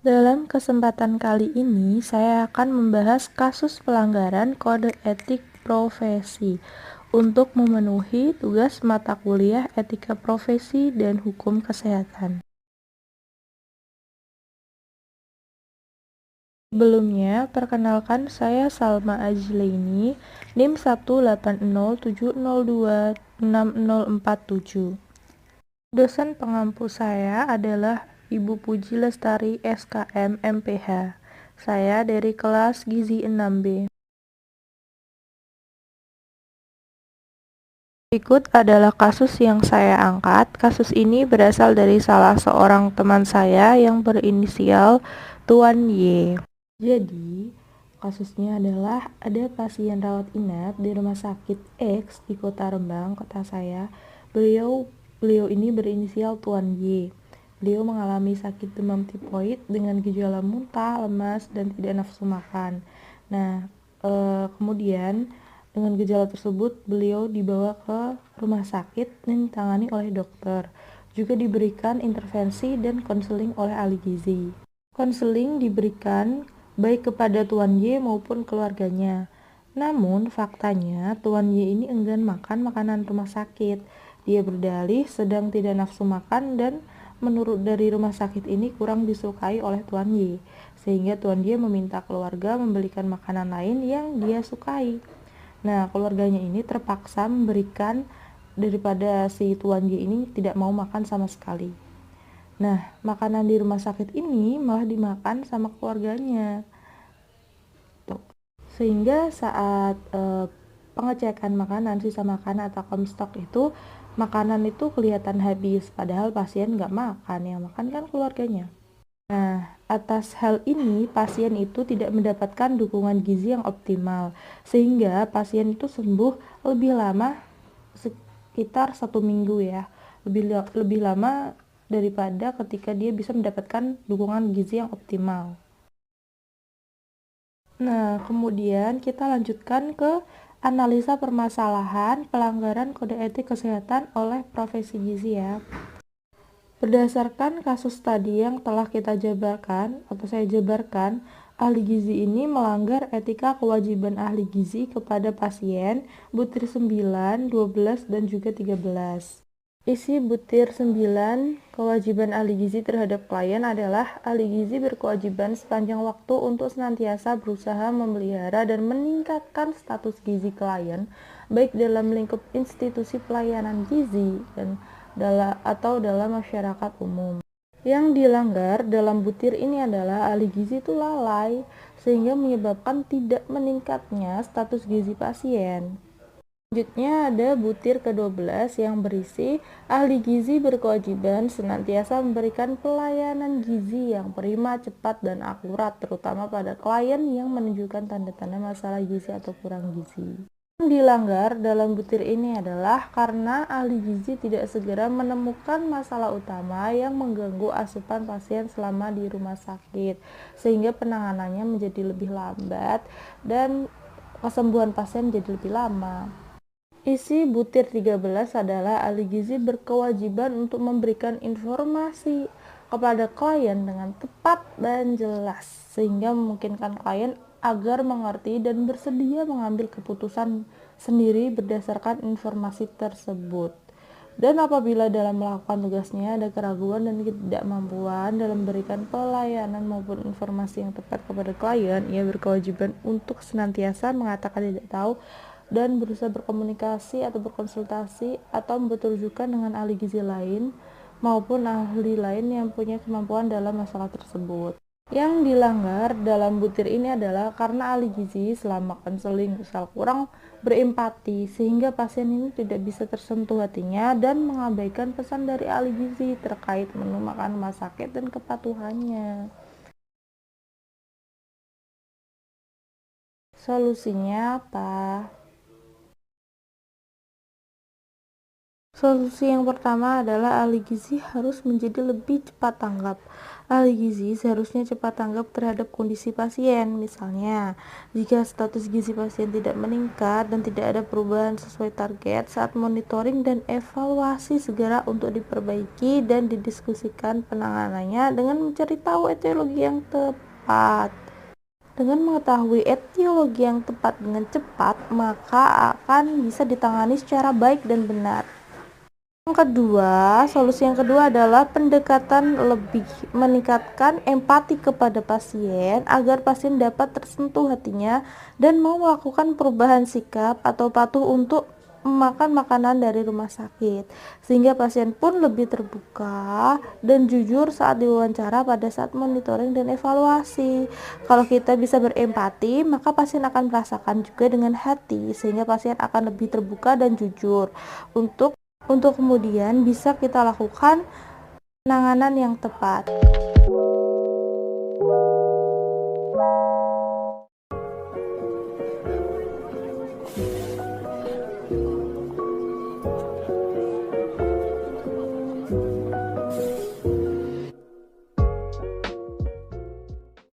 Dalam kesempatan kali ini, saya akan membahas kasus pelanggaran kode etik profesi untuk memenuhi tugas mata kuliah etika profesi dan hukum kesehatan. Sebelumnya, perkenalkan saya Salma Ajlaini, NIM 18070260047. Dosen pengampu saya adalah Ibu Puji Lestari SKM MPH. Saya dari kelas Gizi 6B. Berikut adalah kasus yang saya angkat. Kasus ini berasal dari salah seorang teman saya yang berinisial Tuan Y. Jadi, kasusnya adalah ada pasien rawat inap di rumah sakit X di Kota Rembang, kota saya. Beliau ini berinisial Tuan Y. Beliau mengalami sakit demam tipoid dengan gejala muntah, lemas, dan tidak nafsu makan. Nah, kemudian dengan gejala tersebut beliau dibawa ke rumah sakit dan ditangani oleh dokter. Juga diberikan intervensi dan konseling oleh ahli gizi. Konseling diberikan baik kepada Tuan Y maupun keluarganya. Namun, faktanya Tuan Y ini enggan makan makanan rumah sakit. Dia berdalih sedang tidak nafsu makan dan menurut dari rumah sakit ini kurang disukai oleh Tuan Y, sehingga Tuan Y meminta keluarga membelikan makanan lain yang dia sukai. Nah, keluarganya ini terpaksa memberikan daripada si Tuan Y ini tidak mau makan sama sekali. Nah, makanan di rumah sakit ini malah dimakan sama keluarganya. Tuh. Sehingga saat pengecekan makanan, sisa makanan atau komstok itu, makanan itu kelihatan habis, padahal pasien nggak makan, yang makan kan keluarganya. Nah, atas hal ini, pasien itu tidak mendapatkan dukungan gizi yang optimal, sehingga pasien itu sembuh lebih lama, sekitar 1 minggu ya, lebih lama daripada ketika dia bisa mendapatkan dukungan gizi yang optimal. Nah, kemudian kita lanjutkan ke analisa permasalahan pelanggaran kode etik kesehatan oleh profesi gizi ya. Berdasarkan kasus tadi yang telah kita jabarkan atau saya jabarkan, ahli gizi ini melanggar etika kewajiban ahli gizi kepada pasien butir 9, 12, dan juga 13. Isi butir 9 kewajiban ahli gizi terhadap klien adalah ahli gizi berkewajiban sepanjang waktu untuk senantiasa berusaha memelihara dan meningkatkan status gizi klien baik dalam lingkup institusi pelayanan gizi dan dalam masyarakat umum. Yang dilanggar dalam butir ini adalah ahli gizi itu lalai sehingga menyebabkan tidak meningkatnya status gizi pasien. Selanjutnya ada butir ke-12 yang berisi ahli gizi berkewajiban senantiasa memberikan pelayanan gizi yang prima, cepat, dan akurat terutama pada klien yang menunjukkan tanda-tanda masalah gizi atau kurang gizi. Yang dilanggar dalam butir ini adalah karena ahli gizi tidak segera menemukan masalah utama yang mengganggu asupan pasien selama di rumah sakit, sehingga penanganannya menjadi lebih lambat dan kesembuhan pasien menjadi lebih lama. Isi butir 13 adalah ahli gizi berkewajiban untuk memberikan informasi kepada klien dengan tepat dan jelas, sehingga memungkinkan klien agar mengerti dan bersedia mengambil keputusan sendiri berdasarkan informasi tersebut. Dan apabila dalam melakukan tugasnya ada keraguan dan ketidakmampuan dalam memberikan pelayanan maupun informasi yang tepat kepada klien, ia berkewajiban untuk senantiasa mengatakan tidak tahu dan berusaha berkomunikasi atau berkonsultasi atau bertujukan dengan ahli gizi lain maupun ahli lain yang punya kemampuan dalam masalah tersebut. Yang dilanggar dalam butir ini adalah karena ahli gizi selama konseling misal kurang berempati sehingga pasien ini tidak bisa tersentuh hatinya dan mengabaikan pesan dari ahli gizi terkait menu makan rumah sakit dan kepatuhannya. Solusinya apa? Solusi yang pertama adalah ahli gizi harus menjadi lebih cepat tanggap. Ahli gizi seharusnya cepat tanggap terhadap kondisi pasien. Misalnya, jika status gizi pasien tidak meningkat dan tidak ada perubahan sesuai target, saat monitoring dan evaluasi segera untuk diperbaiki dan didiskusikan penanganannya dengan mencari tahu etiologi yang tepat. Dengan mengetahui etiologi yang tepat dengan cepat, maka akan bisa ditangani secara baik dan benar. Solusi yang kedua adalah pendekatan lebih, meningkatkan empati kepada pasien agar pasien dapat tersentuh hatinya dan mau melakukan perubahan sikap atau patuh untuk memakan makanan dari rumah sakit, sehingga pasien pun lebih terbuka dan jujur saat diwawancara pada saat monitoring dan evaluasi. Kalau kita bisa berempati, maka pasien akan merasakan juga dengan hati, sehingga pasien akan lebih terbuka dan jujur untuk kemudian bisa kita lakukan penanganan yang tepat.